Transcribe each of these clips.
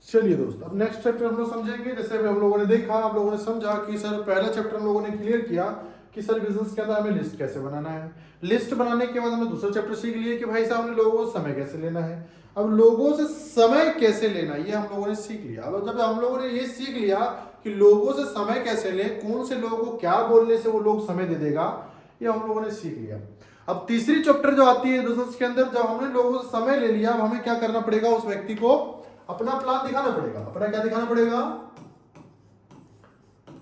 चलिए दोस्त, अब नेक्स्ट चैप्टर हम लोग समझेंगे। जैसे अभी हम लोगों ने देखा, आप लोगों ने समझा कि सर पहला चैप्टर हम लोगों ने क्लियर किया कि सर बिजनेस के अंदर हमें लिस्ट कैसे बनाना है। लिस्ट बनाने के बाद हमने दूसरा चैप्टर सीख लिया कि भाई साहब हमने लोगों से समय कैसे लेना है। अब लोगों से समय कैसे लेना ये हम लोगों ने सीख लिया। अब जब हम लोगों ने ये सीख लिया कि लोगों से समय कैसे लें, कौन से लोगों को क्या बोलने से वो लोग समय दे देगा, ये हम लोगों ने सीख लिया। अब तीसरी चैप्टर जो आती है बिजनेस के अंदर, जब हमने लोगों से समय ले लिया, अब हमें क्या करना पड़ेगा, उस व्यक्ति को अपना प्लान दिखाना पड़ेगा। अपना क्या दिखाना पड़ेगा,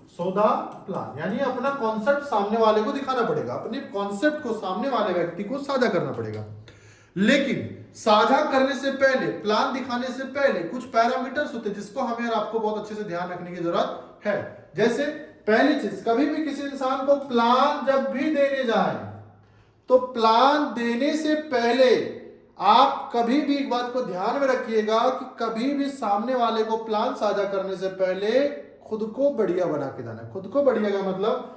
सौदा प्लान, यानी अपना कॉन्सेप्ट सामने वाले को दिखाना पड़ेगा। अपने कॉन्सेप्ट को सामने वाले व्यक्ति को साझा करना पड़ेगा। लेकिन साझा करने से पहले, प्लान दिखाने से पहले कुछ पैरामीटर्स होते हैं जिसको हमें और आपको बहुत अच्छे से ध्यान रखने की जरूरत है। जैसे पहली चीज, कभी भी किसी इंसान को प्लान जब भी देने जाए तो प्लान देने से पहले आप कभी भी एक बात को ध्यान में रखिएगा कि कभी भी सामने वाले को प्लान साझा करने से पहले खुद को बढ़िया बना के जाना है। खुद को बढ़िया का मतलब,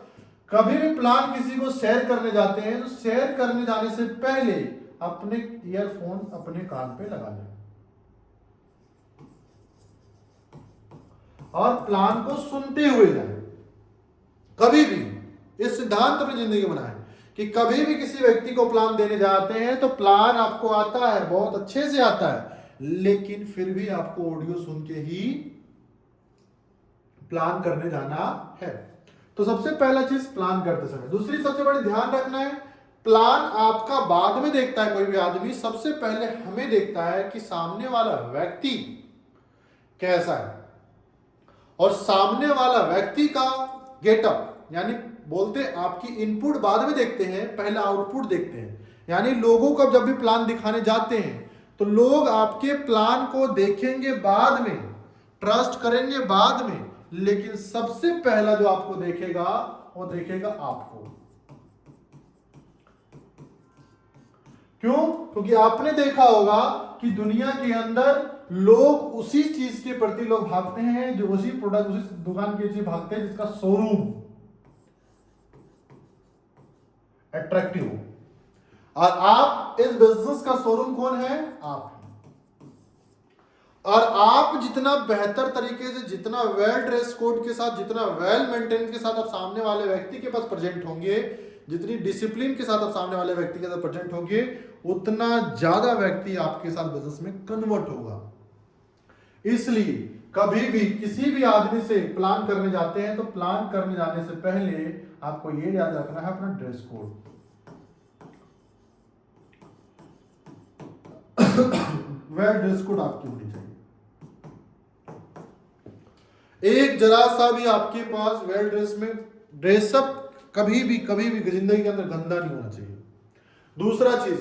कभी भी प्लान किसी को शेयर करने जाते हैं तो शेयर करने जाने से पहले अपने ईयरफोन अपने कान पे लगा लें और प्लान को सुनते हुए जाए। कभी भी इस सिद्धांत अपनी जिंदगी में बनाएं कि कभी भी किसी व्यक्ति को प्लान देने जाते हैं तो प्लान आपको आता है, बहुत अच्छे से आता है, लेकिन फिर भी आपको ऑडियो सुन के ही प्लान करने जाना है। तो सबसे पहला चीज प्लान करते समय। दूसरी सबसे बड़ी ध्यान रखना है, प्लान आपका बाद में देखता है कोई भी आदमी, सबसे पहले हमें देखता है कि सामने वाला व्यक्ति कैसा है। और सामने वाला व्यक्ति का गेटअप, यानी बोलते आपकी इनपुट बाद में देखते हैं, पहले आउटपुट देखते हैं। यानी लोगों को जब भी प्लान दिखाने जाते हैं तो लोग आपके प्लान को देखेंगे बाद में, ट्रस्ट करेंगे बाद में, लेकिन सबसे पहला जो आपको देखेगा वो देखेगा आपको। क्यों? क्योंकि आपने देखा होगा कि दुनिया के अंदर लोग उसी चीज के प्रति लोग भागते हैं, जो उसी प्रोडक्ट, उसी दुकान की चीज भागते हैं जिसका शोरूम अट्रैक्टिव हो। और आप इस बिजनेस का शोरूम कौन है? आप। और आप जितना बेहतर तरीके से, जितना वेल ड्रेस कोड के साथ, जितना वेल मेंटेन के साथ आप सामने वाले व्यक्ति के पास प्रेजेंट होंगे, जितनी डिसिप्लिन के साथ आप सामने वाले व्यक्ति के साथ प्रेजेंट होंगे, उतना ज्यादा व्यक्ति आपके साथ बिजनेस में कन्वर्ट होगा। इसलिए कभी भी किसी भी आदमी से प्लान करने जाते हैं तो प्लान करने जाने से पहले आपको यह याद रखना है अपना dress code. Well dress code आपकी होनी चाहिए। एक जरा सा भी आपके पास वेल ड्रेस में ड्रेसअप कभी भी जिंदगी के अंदर गंदा नहीं होना चाहिए। दूसरा चीज,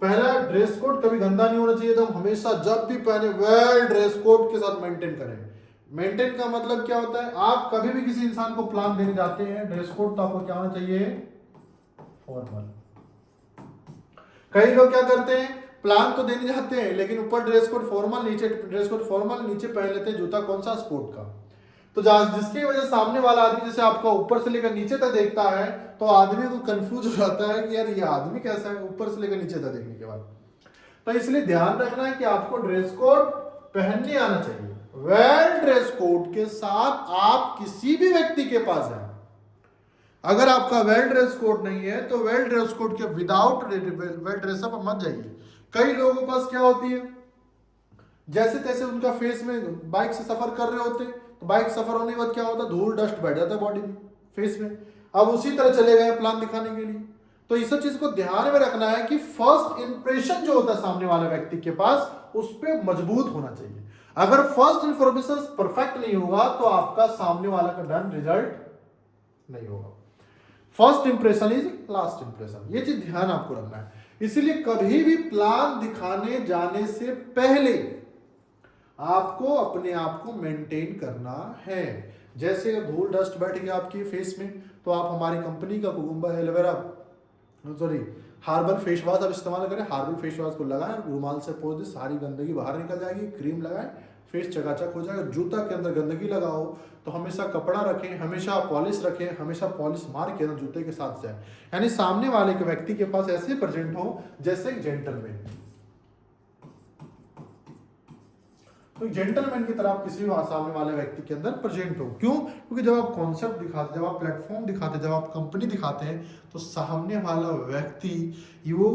पहला ड्रेस कोड कभी गंदा नहीं होना चाहिए। तो हम हमेशा जब भी पहने वेल ड्रेस कोड के साथ मेंटेन करें। मेंटेन का मतलब क्या होता है? आप कभी भी किसी इंसान को प्लान देने जाते हैं, ड्रेस कोड तो आपको क्या होना चाहिए? फॉर्मल। कई लोग क्या करते हैं, प्लान तो देने जाते हैं लेकिन ऊपर ड्रेस कोड फॉर्मल, नीचे ड्रेस कोड फॉर्मल, नीचे पहन लेते हैं जूता कौन सा? स्पोर्ट का। तो जिसकी वजह सामने वाला आदमी जैसे आपका ऊपर से लेकर नीचे तक देखता है तो आदमी को कंफ्यूज हो जाता है कि यार ये आदमी कैसा है ऊपर से लेकर नीचे तक देखने के बाद। तो इसलिए ध्यान रखना है कि आपको ड्रेस कोड पहनने आना चाहिए। वेल ड्रेस कोड के साथ आप किसी भी व्यक्ति के पास जाए, अगर आपका वेल ड्रेस कोड नहीं है तो वेल ड्रेस कोड के विदाउट वेल ड्रेसअप मत जाइए। कई लोगों के पास क्या होती है, जैसे तैसे उनका फेस में, बाइक से सफर कर रहे होते तो बाइक सफर होने के बाद क्या होता है, धूल डस्ट बैठ जाता है बॉडी में, फेस में। अब उसी तरह चले गए प्लान दिखाने के लिए। तो इस सब चीज को ध्यान में रखना है कि फर्स्ट इंप्रेशन जो होता है सामने वाले व्यक्ति के पास, उस पर मजबूत होना चाहिए। अगर फर्स्ट इंफॉर्मेशन परफेक्ट नहीं होगा तो आपका सामने वाला का डन रिजल्ट नहीं होगा। First impression is last impression, ये चीज ध्यान आपको रखना है। इसलिए कभी भी प्लान दिखाने जाने से पहले आपको अपने आप को मेंटेन करना है। जैसे धूल डस्ट बैठ गया आपकी फेस में तो आप हमारी कंपनी का cucumber aloe vera herbal face wash आप इस्तेमाल करें। हार्बल फेस वॉश को लगाएं, रुमाल से पोंछ दें, सारी गंदगी बाहर निकल जाएगी। क्रीम लगाएं, फेस चकाचक हो जाएगा। जूता के अंदर गंदगी लगाओ तो हमेशा कपड़ा रखें, हमेशा पॉलिश रखें, हमेशा पॉलिश मार के जूते के साथ जाए, यानी सामने वाले के व्यक्ति के पास ऐसे प्रेजेंट हो जैसे एक जेंटलमैन। तो जेंटलमैन की तरह आप किसी भी सामने वाले व्यक्ति के अंदर प्रेजेंट हो। क्यों? क्योंकि जब आप कॉन्सेप्ट दिखाते, जब आप प्लेटफॉर्म दिखाते, जब आप कंपनी दिखाते हैं, तो सामने वाला व्यक्ति वो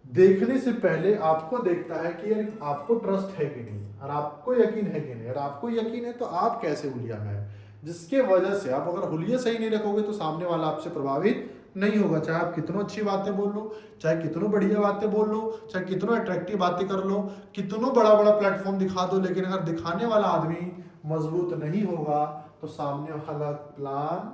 देखने से पहले आपको देखता है कि यार आपको ट्रस्ट है कि नहीं, और आपको यकीन है कि नहीं। और आपको यकीन है तो आप कैसे हुलिया में है, जिसके वजह से आप अगर हुलिया सही नहीं रखोगे तो सामने वाला आपसे प्रभावित नहीं होगा। चाहे आप कितनों अच्छी बातें बोल लो, चाहे कितनों बढ़िया बातें बोल लो, चाहे कितनों अट्रैक्टिव बातें कर लो, कितनों बड़ा बड़ा प्लेटफॉर्म दिखा दो, लेकिन अगर दिखाने वाला आदमी मजबूत नहीं होगा तो सामने वाला प्लान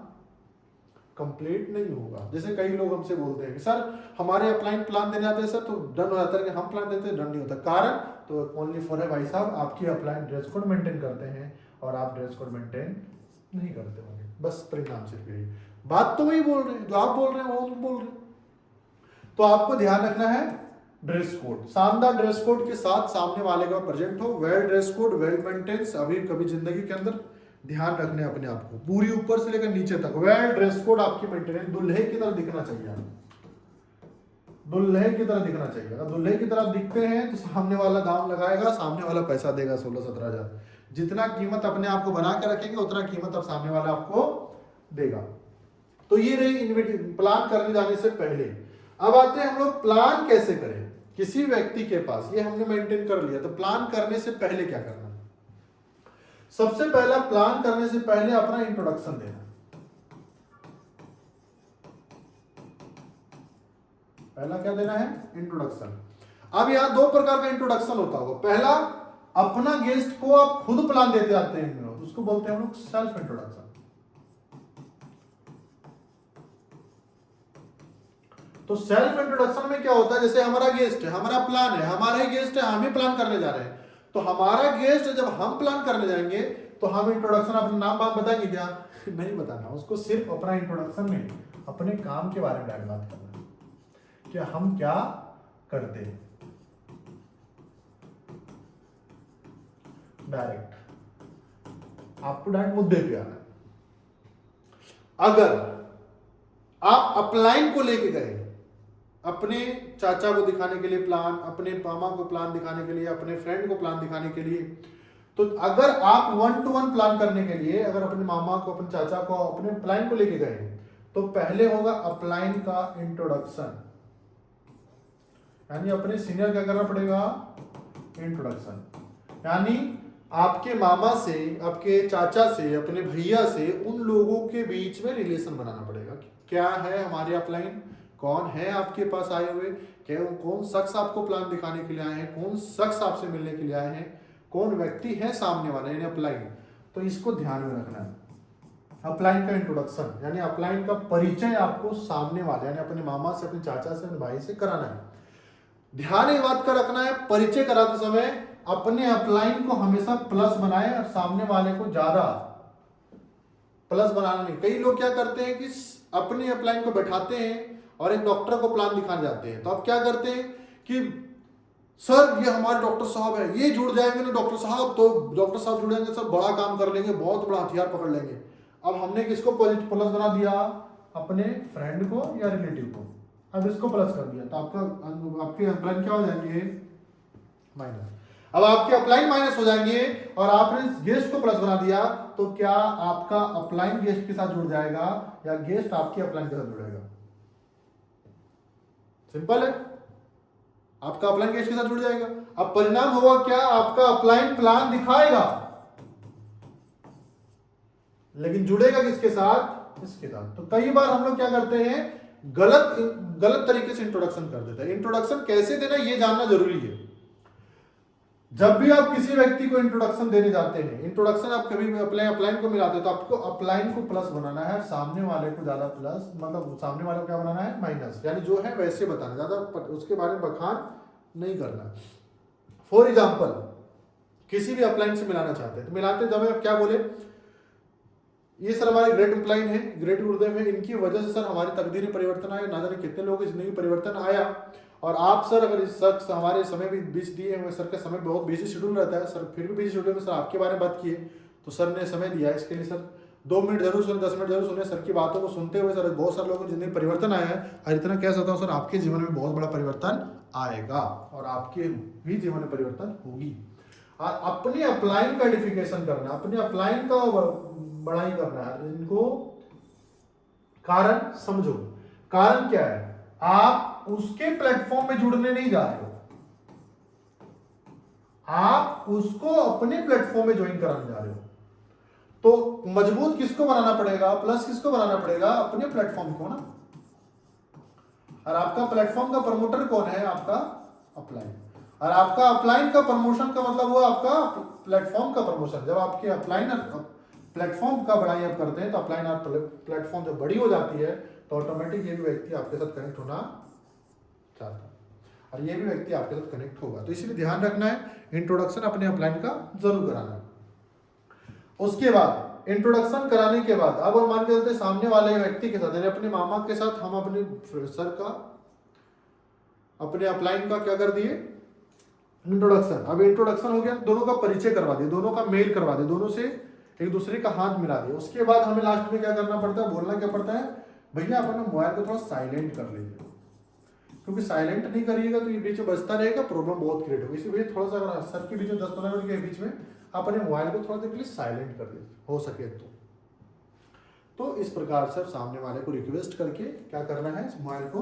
कंप्लीट नहीं होगा। जैसे कई लोग हमसे बोलते हैं कि सर हमारे अपलाइन प्लान देने आते हैं सर, तो डन हो जाता है कि हम प्लान देते हैं, डन नहीं होता। कारण तो ओनली फॉर है भाई साहब, आपकी अपलाइन ड्रेस कोड मेंटेन करते हैं और आप ड्रेस कोड मेंटेन नहीं करते होंगे, बस परिणाम सिर्फ यही। बात तो वही बोल रहे हैं, जो आप बोल रहे हैं वो बोल रहे हैं। तो आपको ध्यान रखना है ड्रेस कोड, शानदार ड्रेस कोड के साथ सामने वाले का प्रेजेंट हो, well dress code, well maintenance. अभी कभी जिंदगी के अंदर ध्यान रखने अपने आप को, पूरी ऊपर से लेकर नीचे तक वेल ड्रेस कोड आपकी मेंटेनेंस, दुल्हे की तरह दिखना चाहिए, दुल्हे की तरह दिखना चाहिए। अगर दुल्हे की तरह दिखते हैं तो सामने वाला दाम लगाएगा, सामने वाला पैसा देगा 16-17 हजार। जितना कीमत अपने आप को बना के रखेंगे उतना कीमत अब सामने वाला आपको देगा। तो ये रही प्लान करने जाने से पहले। अब आते हैं हम लोग प्लान कैसे करें किसी व्यक्ति के पास, ये हमने मेंटेन कर लिया। तो प्लान करने से पहले क्या करना? सबसे पहला, प्लान करने से पहले अपना इंट्रोडक्शन देना। पहला क्या देना है? इंट्रोडक्शन। अब यहां दो प्रकार का इंट्रोडक्शन होता होगा। पहला, अपना गेस्ट को आप खुद प्लान देते आते हैं, उसको बोलते हैं हम लोग सेल्फ इंट्रोडक्शन। तो सेल्फ इंट्रोडक्शन में क्या होता है, जैसे हमारा गेस्ट है, हमारा प्लान है, हमारा ही गेस्ट है, हम ही प्लान करने जा रहे हैं। तो हमारा गेस्ट जब हम प्लान करने जाएंगे तो हम इंट्रोडक्शन अपना नाम बात बताएंगे क्या? नहीं बताना, उसको सिर्फ अपना इंट्रोडक्शन में अपने काम के बारे में बात करना है कि हम क्या करते हैं। डायरेक्ट आपको डायरेक्ट मुद्दे पे आना है। अगर आप अपलाइन को लेके गए, अपने चाचा को दिखाने के लिए प्लान, अपने मामा को प्लान दिखाने के लिए, अपने फ्रेंड को प्लान दिखाने के लिए, तो अगर आप 1-to-1 प्लान करने के लिए अगर अपने मामा को, अपने चाचा को, अपने प्लान को लेके गए, तो पहले होगा अपलाइन का इंट्रोडक्शन, यानी अपने सीनियर क्या करना पड़ेगा? इंट्रोडक्शन। यानी आपके मामा से, आपके चाचा से, अपने भैया से, उन लोगों के बीच में रिलेशन बनाना पड़ेगा। क्या है हमारे अपलाइन, कौन है आपके पास आए हुए, क्या कौन शख्स आपको प्लान दिखाने के लिए आए हैं, कौन शख्स आपसे मिलने के लिए आए हैं, कौन व्यक्ति है सामने वाला, यानी अपलाइन। तो इसको ध्यान में रखना है। अपलाइन का इंट्रोडक्शन यानी अपलाइन का परिचय आपको सामने वाले यानी अपने मामा से, अपने चाचा से, अपने भाई से कराना है। ध्यान एक बात का रखना है, परिचय कराते समय अपने अपलाइन को हमेशा प्लस बनाए और सामने वाले को ज्यादा प्लस बनाना नहीं। कई लोग क्या करते हैं कि अपने अपलाइन को बैठाते हैं और एक डॉक्टर को प्लान दिखाने जाते हैं। तो अब क्या करते हैं कि सर ये हमारे डॉक्टर साहब है, ये जुड़ जाएंगे ना डॉक्टर साहब, तो डॉक्टर साहब जुड़ जाएंगे सर, बड़ा काम कर लेंगे, बहुत बड़ा हथियार पकड़ लेंगे। अब हमने किसको प्लस बना दिया? अपने फ्रेंड को या रिलेटिव को। अब इसको प्लस कर दिया तो आपके अपलाइन क्या हो जाएंगे? माइनस। अब आपके अपलाइन माइनस हो जाएंगे और आपने गेस्ट को प्लस बना दिया, तो क्या आपका अपलाइन गेस्ट के साथ जुड़ जाएगा या गेस्ट आपके अपलाइन के साथ जुड़ेगा? सिंपल है, आपका अपलाइन गेस्ट के साथ जुड़ जाएगा। अब परिणाम होगा क्या? आपका अपलाइन प्लान दिखाएगा लेकिन जुड़ेगा किसके साथ? इसके साथ। तो कई बार हम लोग क्या करते हैं, गलत तरीके से इंट्रोडक्शन कर देते हैं। इंट्रोडक्शन कैसे देना ये जानना जरूरी है। जब भी आप किसी व्यक्ति को इंट्रोडक्शन देने जाते हैं, इंट्रोडक्शन आप कभी भी अपलाइन को मिलाते हैं, तो आपको अपलाइन को प्लस बनाना है, सामने वाले को ज्यादा प्लस, मतलब सामने वाले को क्या बनाना है? माइनस। यानी जो है वैसे बताना, ज्यादा उसके बारे में बखान नहीं करना। फॉर एग्जाम्पल, किसी भी अपलाइन से मिलाना चाहते हैं तो मिलाते जब आप क्या बोले, ये सर हमारे ग्रेट अपलाइन है, ग्रेट गुरुदेव है, इनकी वजह से सर हमारी तकदीर में परिवर्तन आया, ना जाने कितने लोगों की जिंदगी परिवर्तन आया। और आप सर अगर इस शख्स हमारे समय भी बीच दिए हुए, सर का समय बहुत बिजी शेड्यूल रहता है, सर फिर भी बिजी शेड्यूल में सर आपके बारे में बात किए, तो सर ने समय दिया इसके लिए सर 2 मिनट जरूर सुने, 10 मिनट जरूर सुने। सर की बातों को सुनते हुए सर बहुत सारे लोगों की जिंदगी परिवर्तन आया है। और इतना कह सकता हूँ सर, आपके जीवन में बहुत बड़ा परिवर्तन आएगा और आपके भी जीवन में परिवर्तन होगी। और अपने अपलाइन का एडिफिकेशन करना है, अपने अपलाइन का बढ़ाई करना है। इनको कारण समझो। कारण क्या है? आप उसके प्लेटफॉर्म में जुड़ने नहीं जा रहे हो, आप उसको अपने प्लेटफॉर्म में ज्वाइन कराने जा रहे हो। तो मजबूत किसको बनाना पड़ेगा, प्लस किसको बनाना पड़ेगा? अपने प्लेटफॉर्म को ना। और आपका प्लेटफॉर्म का प्रमोटर कौन है? आपका अपलाइन। और आपका अपलाइन का प्रमोशन का मतलब हुआ आपका प्लेटफॉर्म का प्रमोशन। जब आपके अपलाइन प्लेटफॉर्म का बढ़ाई आप करते हैं तो अपलाइन आप प्लेटफॉर्म जब बड़ी हो जाती है तो ऑटोमेटिक ये भी व्यक्ति आपके साथ कनेक्ट होना चाहता है और ये भी व्यक्ति आपके साथ कनेक्ट होगा। तो इसलिए ध्यान रखना है, इंट्रोडक्शन अपने अपलाइन का जरूर कराना है। उसके बाद इंट्रोडक्शन कराने के बाद अब हम मान के चलते सामने वाले व्यक्ति के साथ, यानी अपने मामा के साथ हम अपने सर का, अपने अपलाइन का क्या कर दिए? इंट्रोडक्शन। अब इंट्रोडक्शन हो गया, दोनों का परिचय करवा दिए, दोनों का मेल करवा दिए, दोनों से एक दूसरे का हाथ मिला दिया। उसके बाद हमें लास्ट में क्या करना पड़ता है? बोलना क्या पड़ता है? भैया अपना मोबाइल को थोड़ा साइलेंट कर लीजिए, क्योंकि साइलेंट नहीं करिएगा तो ये बीच में बजता रहेगा, प्रॉब्लम बहुत क्रिएट होगी। इसलिए थोड़ा सा अगर सर के बीच में 10-15 मिनट के बीच में अपने मोबाइल को थोड़ा देर के लिए साइलेंट कर दीजिए, हो सके तो इस प्रकार से सामने वाले को रिक्वेस्ट करके क्या करना है? इस मोबाइल को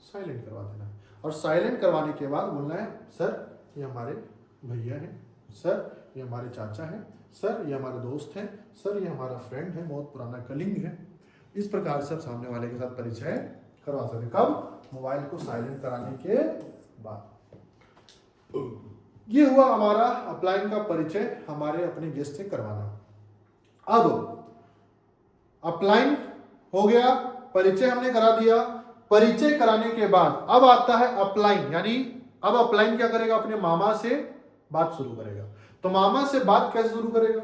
साइलेंट करवा देना है। और साइलेंट करवाने के बाद बोलना है, सर ये हमारे भैया हैं, सर ये हमारे चाचा हैं, सर ये हमारे दोस्त हैं, सर ये हमारा फ्रेंड है, बहुत पुराना कलिंग है। इस प्रकार से सामने वाले के साथ परिचय करवा सकते। कब? मोबाइल को साइलेंट कराने के बाद। ये हुआ हमारा अपलाइन का परिचय हमारे अपने गेस्ट से करवाना। अब अपलाइन हो गया, परिचय हमने करा दिया। परिचय कराने के बाद अब आता है अपलाइन, यानी अब अपलाइन क्या करेगा? अपने मामा से बात शुरू करेगा। तो मामा से बात कैसे शुरू करेगा?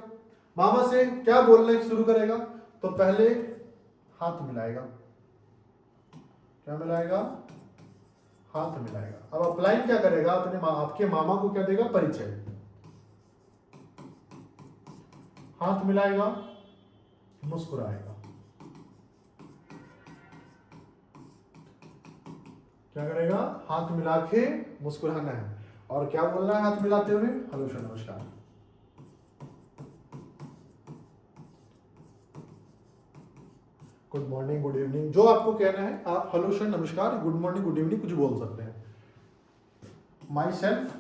मामा से क्या बोलने शुरू करेगा? तो पहले हाथ मिलाएगा। क्या मिलाएगा? हाथ मिलाएगा। अब अपलाइन क्या करेगा? अपने आपके मामा को क्या देगा? परिचय। हाथ मिलाएगा, मुस्कुराएगा। क्या करेगा? हाथ मिला के मुस्कुराना है। और क्या बोलना है हाथ मिलाते हुए? हेलो सर, नमस्कार। गुड मॉर्निंग, गुड इवनिंग, जो आपको कहना है आप हेलो सर, नमस्कार, गुड मॉर्निंग, गुड इवनिंग कुछ बोल सकते हैं। माई सेल्फ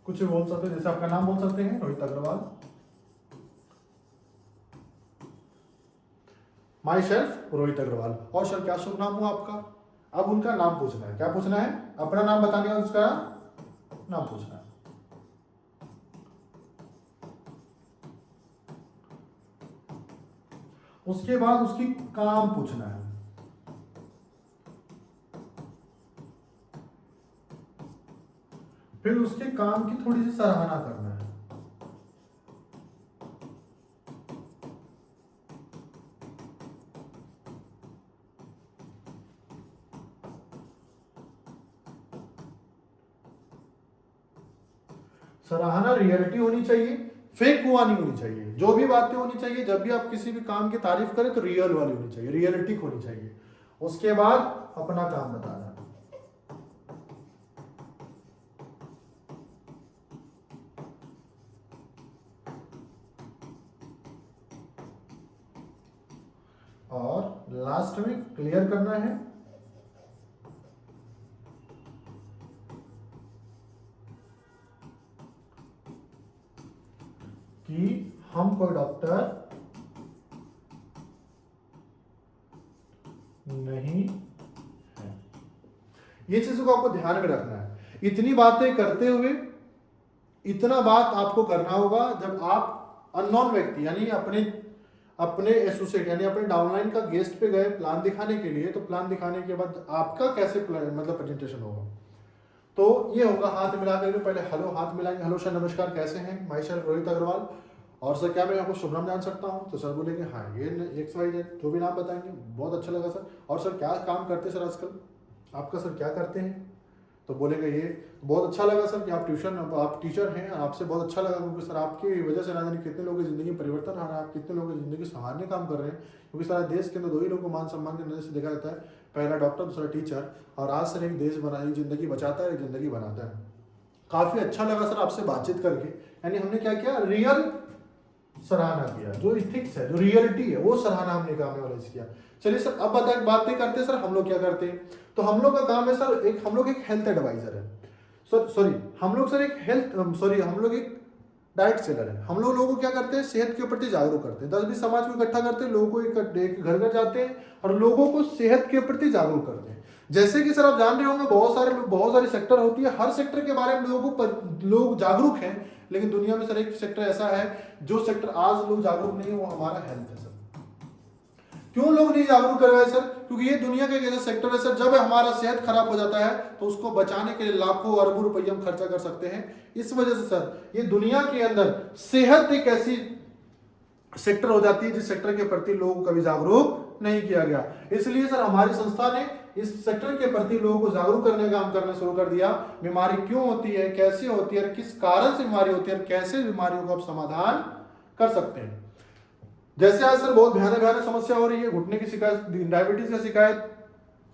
कुछ बोल सकते हैं, जैसे आपका नाम बोल सकते हैं रोहित अग्रवाल। Myself Rohit Agarwal. और सर क्या शुभ नाम हुआ आपका? अब उनका नाम पूछना है। क्या पूछना है? अपना नाम बताने का उसका नाम पूछना है। उसके बाद उसकी काम पूछना है। फिर उसके काम की थोड़ी सी सराहना करना है। सराहना रियलिटी होनी चाहिए, फेक हुआ नहीं होनी चाहिए। जो भी बातें होनी चाहिए, जब भी आप किसी भी काम की तारीफ करें तो रियल वाली होनी चाहिए, रियलिटिक होनी चाहिए। उसके बाद अपना काम बताना। और लास्ट में क्लियर करना है कि हम कोई डॉक्टर नहीं है। ये चीजों को आपको ध्यान में रखना है। इतनी बातें करते हुए इतना बात आपको करना होगा जब आप अननोन व्यक्ति यानी अपने एसोसिएट यानी अपने डाउनलाइन का गेस्ट पे गए प्लान दिखाने के लिए, तो प्लान दिखाने के बाद आपका कैसे मतलब प्रेजेंटेशन होगा। तो ये होगा हाथ मिला करके पहले हेलो हाथ मिलाएंगे, हेलो सर नमस्कार कैसे हैं, माई सेल्फ रोहित अग्रवाल, और सर क्या मैं आपको शुभ नाम जान सकता हूँ? तो सर बोलेंगे हाँ ये XYZ जो भी नाम बताएंगे। बहुत अच्छा लगा सर, और सर क्या काम करते हैं सर आजकल, आपका सर क्या करते हैं? तो बोलेंगे ये बहुत अच्छा लगा सर कि आप टीचर हैं, आपसे बहुत अच्छा लगा क्योंकि सर आपकी वजह से ना जाने कितने लोगों की ज़िंदगी में परिवर्तन आ रहा है, आप कितने लोगों की ज़िंदगी संवारने काम कर रहे हैं। क्योंकि सारा देश के अंदर दो ही लोगों को मान सम्मान के नजर से देखा जाता है, पहला डॉक्टर, दूसरा टीचर, और आज सर एक देश बनाई ज़िंदगी बचाता है, एक ज़िंदगी बनाता है। काफी अच्छा लगा सर आपसे बातचीत करके। यानी हमने क्या किया, रियल सराहना किया, जो इथिक्स है, जो रियलिटी है, वो सराहना हमने काम में वाले किया। चलिए सर, अब बातें करते हैं सर हम लोग क्या करते हैं। तो हम लोग का काम है सर, हम लोग एक हेल्थ एडवाइजर है सर, हम लोग सर हम लोग एक डाइट सेलर है। हम लोगों को क्या करते हैं, सेहत के प्रति जागरूक करते हैं। 10-20 समाज को इकट्ठा करते हैं, लोगों को घर घर जाते हैं और लोगों को सेहत के प्रति जागरूक करते हैं। जैसे कि सर आप जान रहे होंगे, बहुत सारे सेक्टर होती है, हर सेक्टर के बारे में लोग जागरूक हैं, लेकिन दुनिया में सर एक सेक्टर ऐसा है जो सेक्टर आज लोग जागरूक नहीं है, वो हमारा हेल्थ है सर। क्यों लोग नहीं जागरूक कर रहे हैं सर? क्योंकि ये दुनिया का एक ऐसा सेक्टर है सर, जब हमारा सेहत खराब हो जाता है तो उसको बचाने के लिए लाखों अरबों रुपये हम खर्चा कर सकते हैं। इस वजह से सर ये दुनिया के अंदर सेहत एक ऐसी सेक्टर हो जाती है जिस सेक्टर के प्रति लोगों को कभी जागरूक नहीं किया गया। इसलिए सर हमारी संस्था ने इस सेक्टर के प्रति लोगों को जागरूक करने का काम करना शुरू कर दिया। बीमारी क्यों होती है, कैसे होती है, किस कारण से बीमारी होती है, कैसे बीमारियों का आप समाधान कर सकते हैं। जैसे आज सर बहुत भयानक समस्या हो रही है, घुटने की शिकायत, डायबिटीज का शिकायत,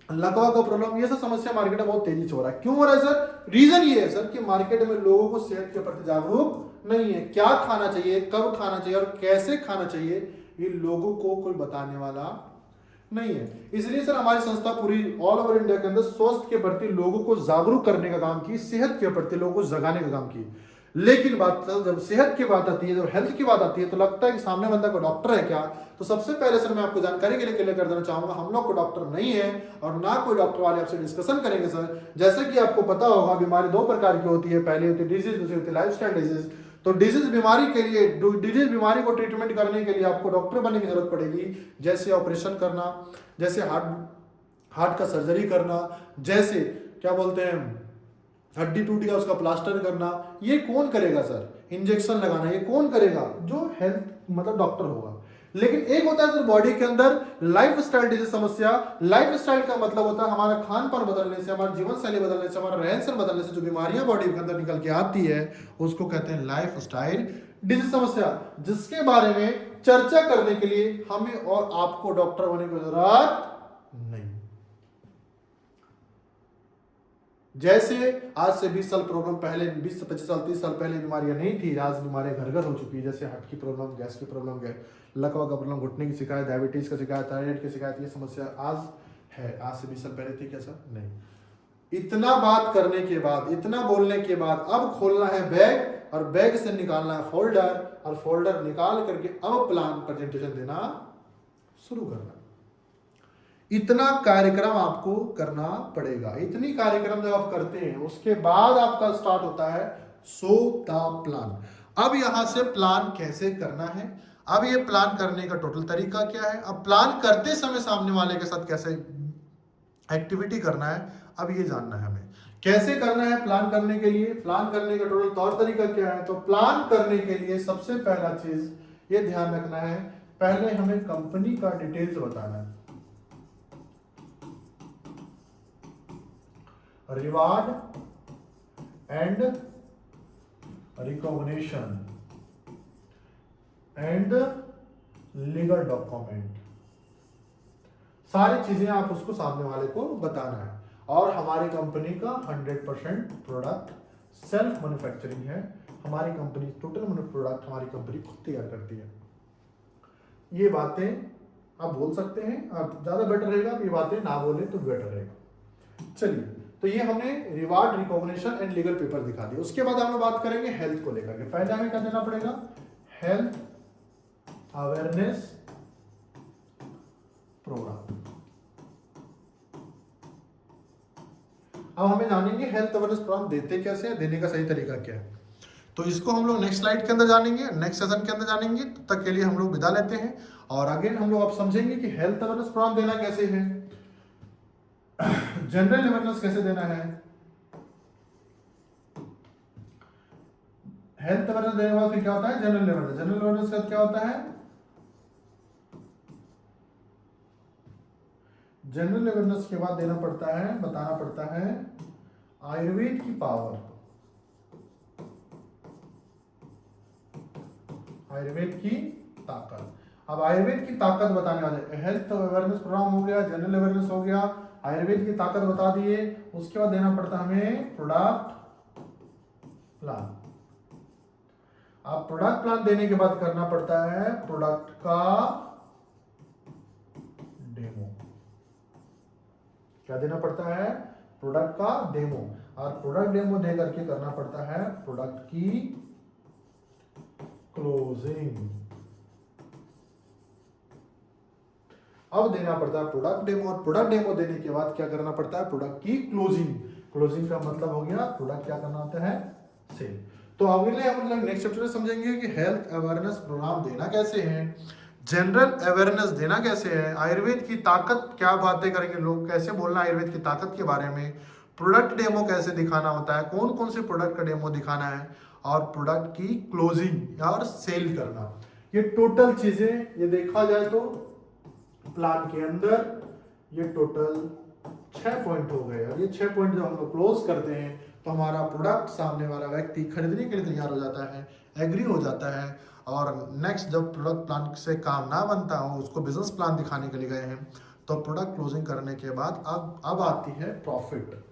लकवा का प्रॉब्लम, ये सब समस्या मार्केट में बहुत तेजी से हो रहा है। क्यों हो रहा है सर? रीजन ये है सर कि मार्केट में लोगों को सेहत के प्रति जागरूक नहीं है। क्या खाना चाहिए, कब खाना चाहिए और कैसे खाना चाहिए, ये लोगों को कोई बताने वाला नहीं है। इसलिए सर हमारी संस्था पूरी ऑल ओवर इंडिया के अंदर स्वास्थ्य के प्रति लोगों को जागरूक करने का काम की, सेहत के प्रति लोगों को जगाने का काम की। लेकिन बात जब सेहत की बात आती है, जब हेल्थ की बात आती है, तो लगता है कि सामने बंदा को डॉक्टर है क्या। तो सबसे पहले सर मैं आपको जानकारी के लिए क्लियर कर देना चाहूंगा, हम लोग को डॉक्टर नहीं है और ना कोई डॉक्टर वाले आपसे डिस्कशन करेंगे सर। जैसे कि आपको पता होगा, बीमारी 2 प्रकार की होती है, पहली होती है डिजीज, दूसरी होती है लाइफस्टाइल डिजीज। तो डिजीज बीमारी को ट्रीटमेंट करने के लिए आपको डॉक्टर बनने की जरूरत पड़ेगी, जैसे ऑपरेशन करना, जैसे हार्ट का सर्जरी करना, जैसे क्या बोलते हैं हड्डी टूट गया उसका प्लास्टर करना। ये कौन करेगा सर? इंजेक्शन लगाना ये कौन करेगा? जो हेल्थ मतलब डॉक्टर होगा। लेकिन एक होता है सर बॉडी के अंदर लाइफस्टाइल डिजीज समस्या। लाइफस्टाइल का मतलब होता है हमारा खान पान बदलने से, हमारी जीवन शैली बदलने से, हमारा रहन सहन बदलने से जो बीमारियां बॉडी के अंदर निकल के आती है, उसको कहते हैं लाइफस्टाइल डिजीज समस्या, जिसके बारे में चर्चा करने के लिए हमें और आपको डॉक्टर होने की जरूरत नहीं। जैसे आज से 20 साल प्रॉब्लम पहले, 20 से 25 साल 30 साल पहले बीमारियां नहीं थी, आज बीमारियां घर घर हो चुकी है। जैसे हार्ट की प्रॉब्लम, गैस की प्रॉब्लम, लकवा का प्रॉब्लम, घुटने की शिकायत, डायबिटीज का शिकायत, थायराइड की शिकायत, ये समस्या आज है, आज से 20 साल पहले थी क्या सर? नहीं। इतना बात करने के बाद, इतना बोलने के बाद अब खोलना है बैग और बैग से निकालना है फोल्डर और फोल्डर निकाल करके अब प्लान प्रेजेंटेशन देना शुरू करना। इतना कार्यक्रम आपको करना पड़ेगा। इतनी कार्यक्रम जब आप करते हैं उसके बाद आपका स्टार्ट होता है सो द प्लान। अब यहां से प्लान कैसे करना है, अब ये प्लान करने का टोटल तरीका क्या है, अब प्लान करते समय सामने वाले के साथ कैसे एक्टिविटी करना है, अब ये जानना है हमें। कैसे करना है प्लान करने के लिए, प्लान करने का टोटल तौर तरीका क्या है। तो प्लान करने के लिए सबसे पहला चीज ये ध्यान रखना है, पहले हमें कंपनी का डिटेल्स बताना है। Reward and recognition and legal document, सारी चीजें आप उसको सामने वाले को बताना है। और हमारी कंपनी का 100% प्रोडक्ट सेल्फ मैन्युफैक्चरिंग है। हमारी कंपनी टोटल प्रोडक्ट हमारी कंपनी खुद तैयार करती है। ये बातें आप बोल सकते हैं, आप ज्यादा बेटर रहेगा, ये बातें ना बोले तो बेटर रहेगा। चलिए, तो ये हमने reward, recognition and legal paper दिखा दिया। उसके बाद हम लोग बात करेंगे हेल्थ को लेकर के। पहले हमें क्या देना पड़ेगा, हेल्थ अवेयरनेस प्रोग्राम। अब हमें जानेंगे हेल्थ अवेयरनेस प्रोग्राम देते कैसे हैं, देने का सही तरीका क्या है। तो इसको हम लोग नेक्स्ट स्लाइड के अंदर जानेंगे, नेक्स्ट सेशन के अंदर जानेंगे। तब तक के लिए हम लोग विदा लेते हैं और अगेन हम लोग अब समझेंगे कि हेल्थ अवेयरनेस प्रोग्राम देना कैसे है, जनरल अवेयरनेस कैसे देना है। हेल्थ अवेयरनेस देने के बाद फिर क्या होता है, जनरल अवेयरनेस। जनरल अवेयरनेस का क्या होता है, जनरल अवेयरनेस के बाद देना पड़ता है, बताना पड़ता है आयुर्वेद की पावर, आयुर्वेद की ताकत। अब आयुर्वेद की ताकत बताने वाले, हेल्थ अवेयरनेस प्रोग्राम हो गया, जनरल अवेयरनेस हो गया, आयुर्वेद की ताकत बता दिए। उसके बाद देना पड़ता हमें प्रोडक्ट प्लान। अब प्रोडक्ट प्लान देने के बाद करना पड़ता है प्रोडक्ट का डेमो। क्या देना पड़ता है? प्रोडक्ट का डेमो। और प्रोडक्ट डेमो दे करके करना पड़ता है प्रोडक्ट की क्लोजिंग। अब देना पड़ता है प्रोडक्ट डेमो, और प्रोडक्ट डेमो देने के बाद क्या करना पड़ता है? प्रोडक्ट की क्लोजिंग। क्लोजिंग का मतलब हो गया प्रोडक्ट क्या करना होता है? सेल। तो अगले हम लोग नेक्स्ट चैप्टर में समझेंगे कि हेल्थ अवेयरनेस प्रोग्राम देना कैसे है, जनरल अवेयरनेस देना कैसे है, आयुर्वेद की ताकत क्या बातें करेंगे लोग, कैसे बोलना आयुर्वेद की ताकत के बारे में, प्रोडक्ट डेमो कैसे दिखाना होता है, कौन कौन से प्रोडक्ट का डेमो दिखाना है, और प्रोडक्ट की क्लोजिंग और सेल करना। ये टोटल चीजें ये देखा जाए तो प्लान के अंदर ये टोटल 6 पॉइंट हो गए, और ये 6 पॉइंट जब हम लोग क्लोज करते हैं तो हमारा प्रोडक्ट सामने वाला व्यक्ति खरीदने के लिए तैयार हो जाता है, एग्री हो जाता है। और नेक्स्ट जब प्रोडक्ट प्लान से काम ना बनता हो, उसको बिजनेस प्लान दिखाने के लिए गए हैं, तो प्रोडक्ट क्लोजिंग करने के बाद अब आती है प्रॉफिट।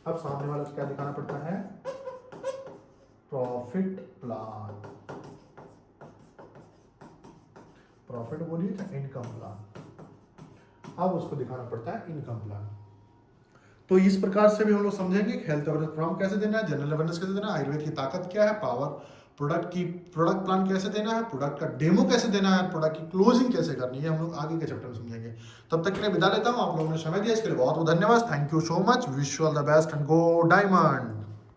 अब सामने वाले को क्या दिखाना पड़ता है? Profit plan. प्रॉफिट बोलिए या इनकम प्लान, अब उसको दिखाना पड़ता है इनकम प्लान। तो इस प्रकार से भी हम लोग समझेंगे कि हेल्थ अवेयरनेस प्रोग्राम कैसे देना है, जनरल अवेयरनेस कैसे देना है, आयुर्वेद की ताकत क्या है, पावर, प्रोडक्ट प्लान कैसे देना है, प्रोडक्ट का डेमो कैसे देना है, प्रोडक्ट की क्लोजिंग कैसे करनी है, हम लोग आगे के चैप्टर में समझेंगे। तब तक के लिए विदा लेता हूँ, आप लोगों ने समय दिया इसके लिए बहुत बहुत धन्यवाद। Thank you so much, wish you all the best and go diamond.